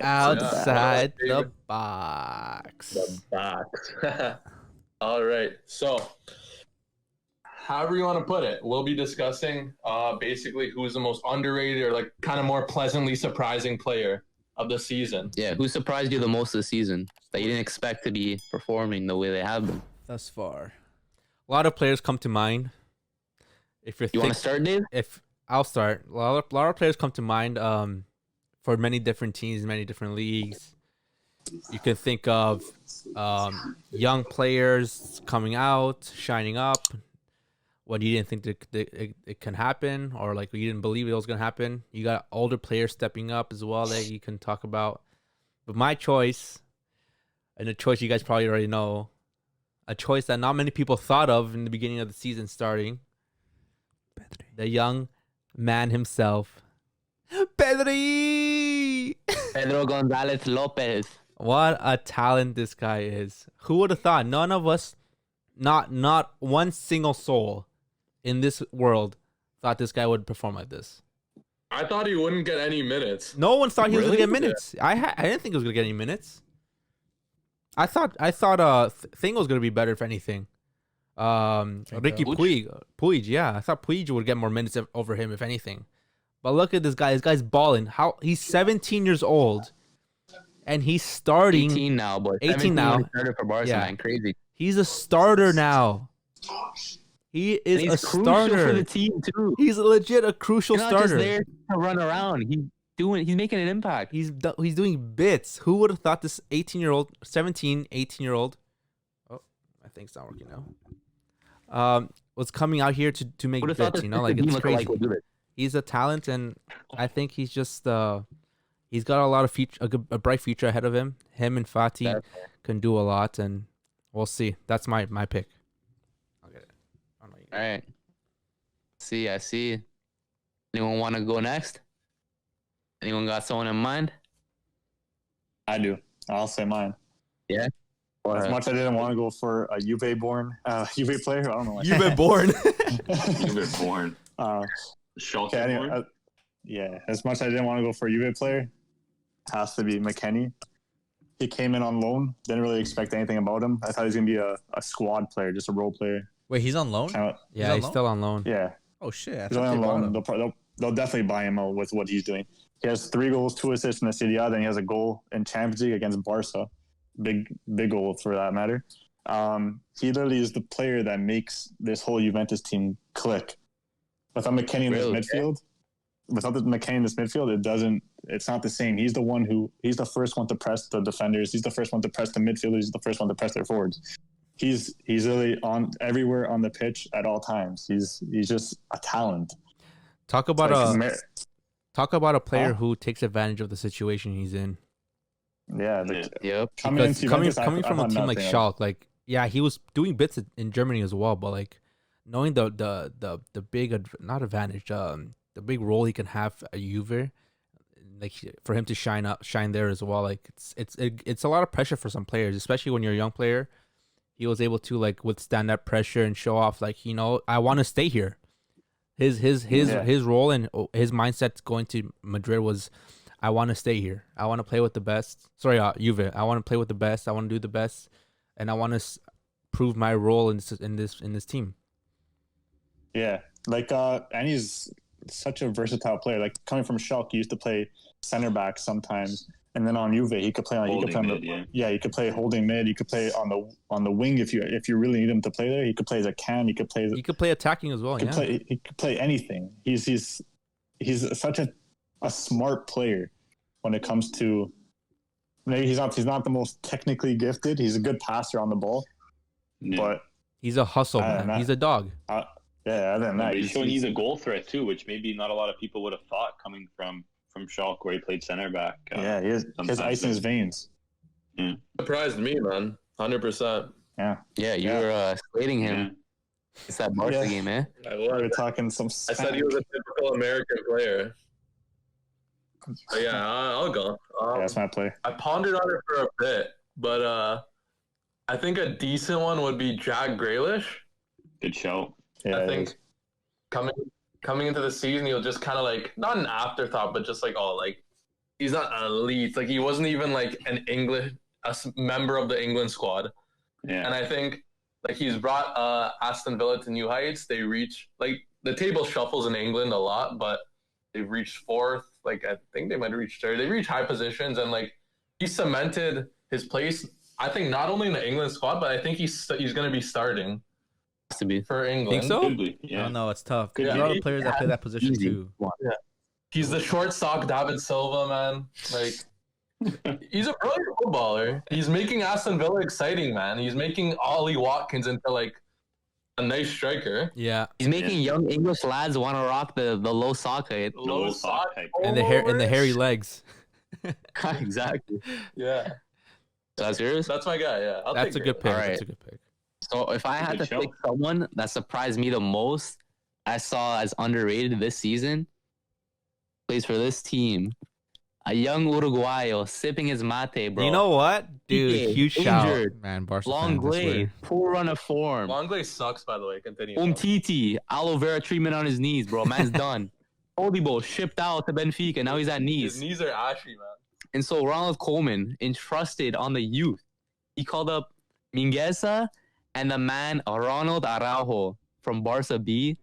Outside the The box. box. All right. So, however you want to put it, we'll be discussing basically who's the most underrated or like kind of more pleasantly surprising player of the season. Yeah, who surprised you the most this season that you didn't expect to be performing the way they have been? Thus far. A lot of players come to mind. If you're You want to start, Dave? If I'll start. A lot of players come to mind for many different teams, many different leagues. You can think of young players coming out, shining up. What you didn't think that it can happen, or like you didn't believe it was gonna happen. You got older players stepping up as well that you can talk about. But my choice, and a choice you guys probably already know, a choice that not many people thought of in the beginning of the season starting. Pedri. The young man himself, Pedri. Pedro Gonzalez Lopez. What a talent this guy is. Who would have thought? None of us, not one single soul in this world thought this guy would perform like this. I thought he wouldn't get any minutes. No one thought he was Really? gonna get minutes. I didn't think he was gonna get any minutes. I thought Thing was gonna be better if anything. Ricky Puig, yeah. I thought Puig would get more minutes over him if anything. But look at this guy. This guy's balling. He's 17 years old, and he's starting. 18 now, boy. 18 now. When he started for Barca, Yeah. man. Crazy. He's a starter now. He is And he's a crucial starter. for the team too. He's legit a crucial He's not starter. just there to run around. He's making an impact. He's doing bits. Who would have thought this 18-year-old? Oh, I think it's not working now. Was coming out here to make Would've thought bits. this You know, like team it's looked crazy. like would do it. He's a talent, and I think he's just he's got a lot of future, a bright future ahead of him. Him and Fati Definitely. can do a lot, and we'll see. That's my pick. I'll get it. I don't know. All right. I see. Anyone want to go next? Anyone got someone in mind? I do. I'll say mine. Yeah. As much as I didn't want to go for a Juve-born Juve player, I don't know. You've been born. You've been born. Schalke Okay, anyway, born? yeah. As much as I didn't want to go for a Juve player, it has to be McKennie. He came in on loan. Didn't really expect anything about him. I thought he was gonna be a squad player, just a role player. Wait, he's on loan? Kinda, Yeah, he's on still on loan. yeah, Oh shit! I he's only thought on they bought loan. him. They'll definitely buy him out with what he's doing. He has 3 goals, 2 assists in the Serie A. Then he has a goal in Champions League against Barca. Big goal for that matter. He literally is the player that makes this whole Juventus team click. Without McKennie in this midfield, it's not the same. He's the first one to press the defenders. He's the first one to press the midfielders. He's the first one to press their forwards. He's really on everywhere on the pitch at all times. He's just a talent. Talk about a player Huh? who takes advantage of the situation he's in. Yeah. Yep. Because coming from a team like Schalke, like he was doing bits in Germany as well, but like knowing the big not advantage, the big role he can have at Juve, like for him to shine there as well. Like it's a lot of pressure for some players, especially when you're a young player. He was able to like withstand that pressure and show off, like, you know, I want to stay here. His role and his mindset going to Madrid was, I want to stay here. I want to play with the best. Sorry, Juve. I want to play with the best. I want to do the best, and I want to prove my role in this team. Yeah, like and he's such a versatile player. Like coming from Schalke, he used to play center back sometimes, and then on Juve, he could play on. He could play holding mid. He could play on the wing if you really need him to play there. He could play as a cam. He could play attacking as well. He could play anything. He's such a smart player when it comes to. Maybe he's not the most technically gifted. He's a good passer on the ball, but he's a hustle man. He's a dog. Yeah, other than that, he's a goal threat too, which maybe not a lot of people would have thought coming from Schalke, where he played center back. Yeah, he has ice in his veins. Surprised me, man. 100%. Yeah. Yeah, you were slating him. Yeah. It's that Barca game, eh? We're talking some. I said he was a typical American player. But yeah, I'll go. That's my play. I pondered on it for a bit, but I think a decent one would be Jack Grealish. Good show. Yeah, I think coming into the season, he'll just kind of like, not an afterthought, but just like, he's not elite. Like he wasn't even like an member of the England squad. Yeah. And I think like he's brought Aston Villa to new heights. They reach like the table shuffles in England a lot, but they've reached fourth. Like I think they might have reached third. They reached high positions, and like he cemented his place. I think not only in the England squad, but I think he's going to be starting To be. for England. Think so? Could be, I yeah. don't know. It's tough. Yeah. There are other players that play that position Easy. too. He's the short stock David Silva, man. Like he's a brilliant footballer. He's making Aston Villa exciting, man. He's making Ollie Watkins into like a nice striker. Yeah, He's making young English lads want to rock the low sock height. Low sock type. and the hairy legs. Exactly. Yeah, So that's yours? that's my guy. Yeah, That's a good pick. All right. That's a good pick. So if I had Good to show. pick someone that surprised me the most, I saw as underrated this season, plays for this team, a young Uruguayo sipping his mate, bro. You know what, dude? PK, Huge shout, injured. man. Barca Long fans, I swear. blade, poor run of form. Longley sucks, by the way. Continue. Umtiti, aloe vera treatment on his knees, bro. Man's done. Todibo shipped out to Benfica. Now he's at His Nice. knees are ashy, man. And so Ronald Koeman entrusted on the youth. He called up Mingueza and the man Ronald Araujo from Barca B.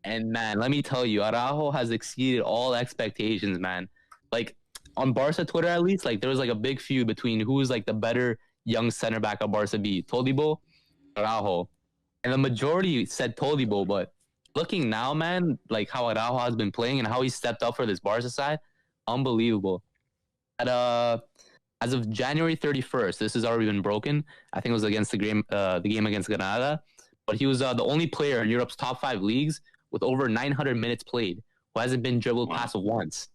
And man, let me tell you, Araujo has exceeded all expectations, man. Like on Barca Twitter, at least, like there was like a big feud between who was like the better young center back of Barca B, Todibo, Araujo. And the majority said Todibo, but looking now, man, like how Araujo has been playing and how he stepped up for this Barca side, unbelievable. As of January 31st, this has already been broken. I think it was against the game against Granada. But he was the only player in Europe's top 5 leagues with over 900 minutes played who hasn't been dribbled past once.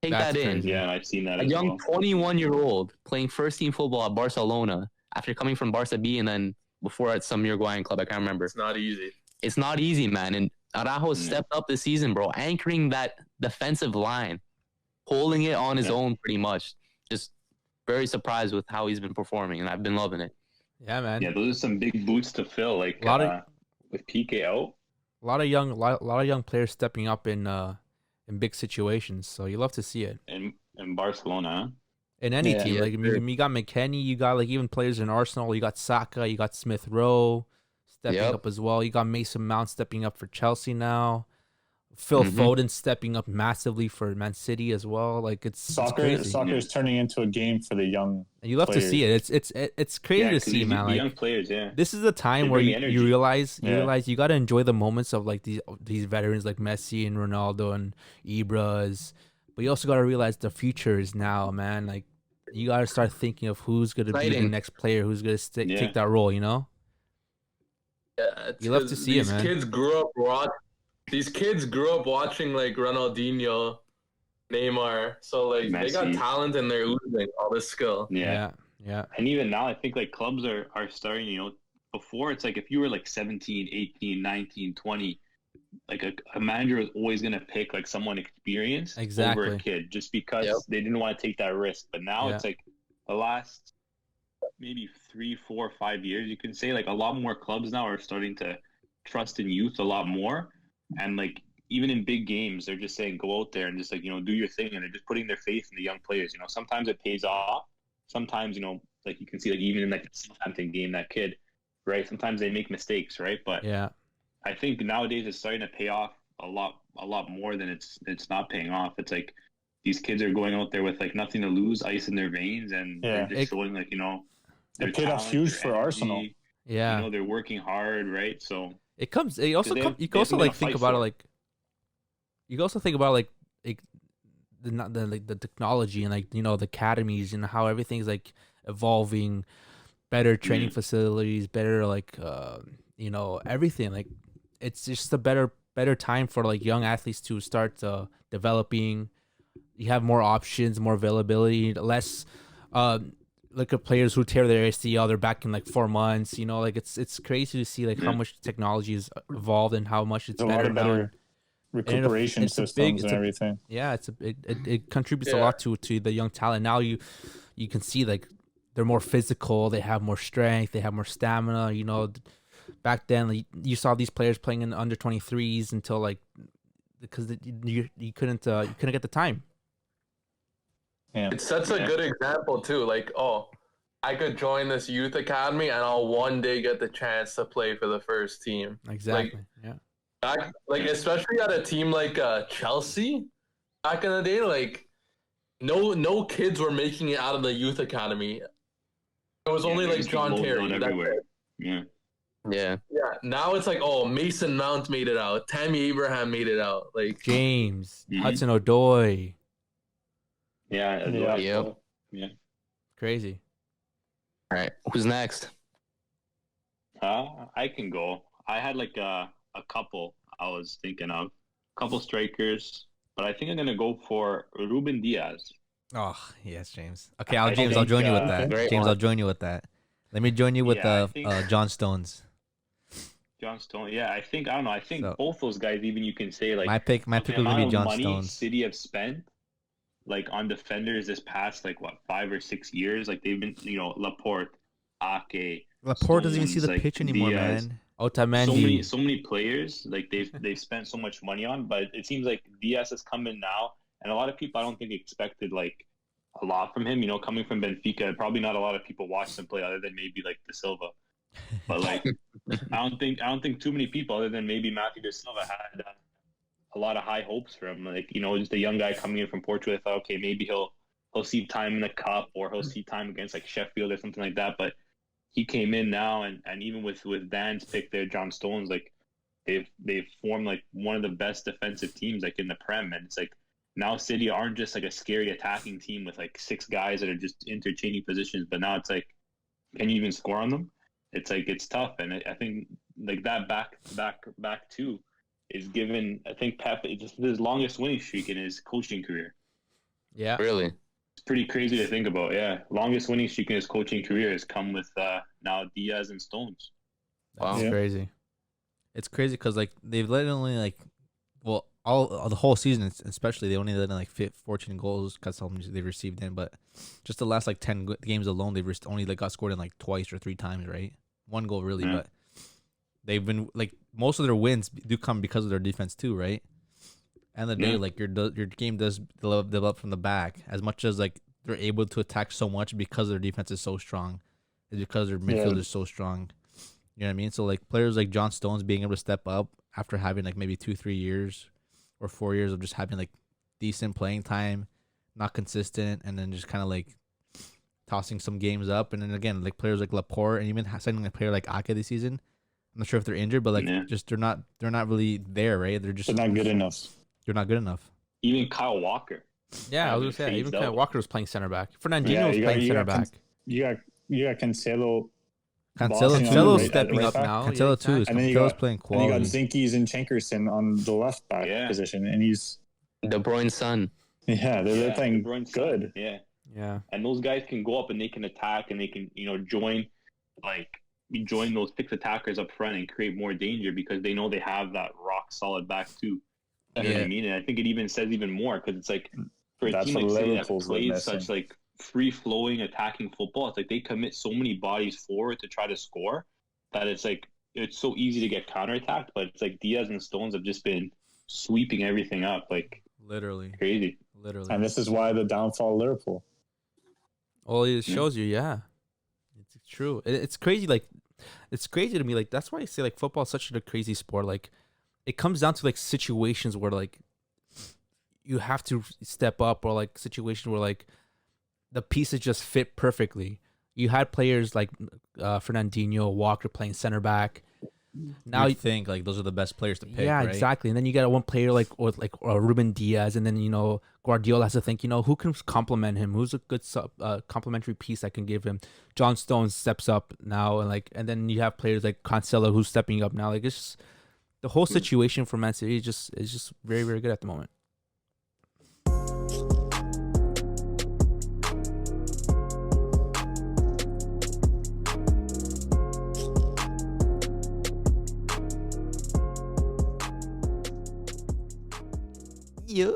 Take That's that in. crazy. Yeah, I've seen that A as young well. 21-year-old playing first-team football at Barcelona after coming from Barca B and then before at some Uruguayan club. I can't remember. It's not easy. It's not easy, man. And Araujo Yeah. stepped up this season, bro, anchoring that defensive line, holding it on his own pretty much. Just very surprised with how he's been performing, and I've been loving it. Yeah, man. Yeah, those are some big boots to fill. Like A lot of- with PK out. A lot of young players stepping up in big situations. So you love to see it. in Barcelona. In any Yeah. team, Yeah, like sure. you got McKennie, you got like even players in Arsenal. You got Saka, you got Smith Rowe stepping Yep. up as well. You got Mason Mount stepping up for Chelsea now. Phil Mhm. Foden stepping up massively for Man City as well. Like it's Soccer crazy. is turning into a game for the young. And you love to see it. It's crazy to 'cause see, these man. young Like players, yeah. this is a time They where bring you energy. realize Yeah. you got to enjoy the moments of like these veterans like Messi and Ronaldo and Ibras, but you also got to realize the future is now, man. Like you got to start thinking of who's going to be the Exciting. next player who's going to Yeah. take that role, you know? Yeah, You love to see it, these man. These kids grew up watching like Ronaldinho, Neymar. So like they got Messi. talent and they're oozing all this skill. Yeah. Yeah. And even now, I think like clubs are starting, before it's like if you were like 17, 18, 19, 20, like a manager is always going to pick like someone experienced over Exactly. a kid just because Yep. they didn't want to take that risk. But now Yeah. it's like the last maybe 3, 4, 5 years, you can say like a lot more clubs now are starting to trust in youth a lot more. And like even in big games, they're just saying go out there and just like, do your thing. And they're just putting their faith in the young players. Sometimes it pays off. Sometimes, like you can see like even in like the Southampton game, that kid, right? Sometimes they make mistakes, right? But Yeah. I think nowadays it's starting to pay off a lot more than it's not paying off. It's like these kids are going out there with like nothing to lose, ice in their veins, and Yeah. they're just showing like their It paid off talent, huge their for energy, Arsenal. Yeah. they're working hard, right? So It comes. It also they come. have- You they can have also something like to think fight about it for. like. You can also think about like the technology and like the academies and how everything's like evolving, better training facilities, better like everything. Like it's just a better time for like young athletes to start developing. You have more options, more availability, less. Look at players who tear their ACL, they're back in like 4 months. Like it's crazy to see like how much technology has evolved and how much it's There's a lot better of now. better recuperation it's a systems big- and it's a- everything. Yeah, it contributes a Yeah. lot to the young talent. Now you can see like they're more physical, they have more strength, they have more stamina. Back then like, you saw these players playing in under 23s until like because you couldn't get the time. Yeah. It sets a good example too. Like, oh, I could join this youth academy and I'll one day get the chance to play for the first team. Exactly. Yeah. Like especially at a team like Chelsea back in the day, like no kids were making it out of the youth academy. It was only like John Terry. Everywhere. Yeah. Yeah. Yeah. Now it's like, oh, Mason Mount made it out. Tammy Abraham made it out. Like James, Hudson Odoi. Yeah. Yep. Yeah. Crazy. All right. Who's next? I can go. I had like a couple I was thinking of. A couple strikers, but I think I'm gonna go for Ruben Diaz. Oh yes, James. Okay, I James, I'll think, join you with that. great James, one. I'll join you with that. Let me join you with Yeah, I think- John Stones. John Stone. Yeah, I don't know. I think So- both those guys, even you can say like My pick the was gonna amount be of John money Stones. City have spent like on defenders this past like what 5 or 6 years. Like they've been, Laporte, Ake, Laporte doesn't even see Stones, the like, pitch anymore, Diaz. man. Otamendi. So many players like they've spent so much money on, but it seems like Diaz has come in now, and a lot of people I don't think expected like a lot from him. Coming from Benfica, probably not a lot of people watched him play other than maybe like De Silva. But like, I don't think too many people other than maybe Matthew De Silva had a lot of high hopes for him. Like just a young guy coming in from Portugal. I thought, okay, maybe he'll see time in the cup or he'll see time against like Sheffield or something like that. But he came in now, and even with Dan's pick there, John Stones, like they've formed like one of the best defensive teams like in the Prem, and it's like now City aren't just like a scary attacking team with like 6 guys that are just interchanging positions, but now it's like, can you even score on them? It's like it's tough, and I think like that back two is given. I think Pep it's his longest winning streak in his coaching career. Yeah. Really? It's pretty crazy to think about. Yeah, longest winning streak in his coaching career has come with now Diaz and Stones. That's Wow. crazy. It's crazy because like they've let only like, well, all the whole season, especially they only let in like 14 goals because they've received in, but just the last like 10 games alone, they've only like got scored in like twice or 3 times, right? 1 goal really, Yeah. but they've been like most of their wins do come because of their defense too, right? And the day, Yeah. like your game does develop from the back as much as like they're able to attack so much because their defense is so strong, is because their midfield is so strong. You know what I mean? So like players like John Stones being able to step up after having like maybe 2-3 years or 4 years of just having like decent playing time, not consistent, and then just kind of like tossing some games up. And then again, like players like Laporte and even signing a player like Ake this season. I'm not sure if they're injured, but like just they're not really there, right? They're not good enough. They're not good enough. Even Kyle Walker. Yeah, I was gonna say even Kyle Walker was playing center back. Fernandinho was playing center back. You got Cancelo. Cancelo's stepping right up back. now. Cancelo too. Cancelo's playing quality. And you got Zinkies and Chankerson on the left back position, and he's De Bruyne's son. Yeah, they're playing good. Yeah. Yeah. And those guys can go up and they can attack and they can, join those 6 attackers up front and create more danger because they know they have that rock solid back too. You know what I mean? And I think it even says even more because it's like for a team like City that plays such like free flowing attacking football, it's like they commit so many bodies forward to try to score that it's like it's so easy to get counterattacked, but it's like Diaz and Stones have just been sweeping everything up like literally crazy. Literally. And this is why the downfall of Liverpool. Well, it shows you, yeah. It's true. It's crazy, like it's crazy to me. Like that's why I say like football is such a crazy sport. Like it comes down to like situations where like you have to step up, or like situations where like the pieces just fit perfectly. You had players like Fernandinho, Walker playing center back. Now you think like those are the best players to pick. Yeah, right? exactly. And then you got one player like Ruben Diaz, and then Guardiola has to think who can complement him, who's a good complementary piece that can give him. John Stones steps up now, and then you have players like Cancelo who's stepping up now. Like it's just, the whole situation for Man City is just very, very good at the moment. Yeah.